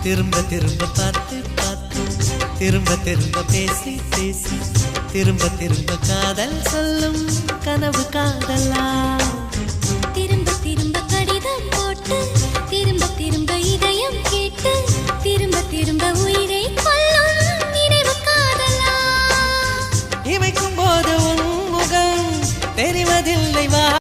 திரும்ப திரும்ப பார்த்து பார்த்து திரும்ப திரும்ப பேசி பேசி திரும்ப திரும்ப காதல் சொல்லும் கனவு காதலா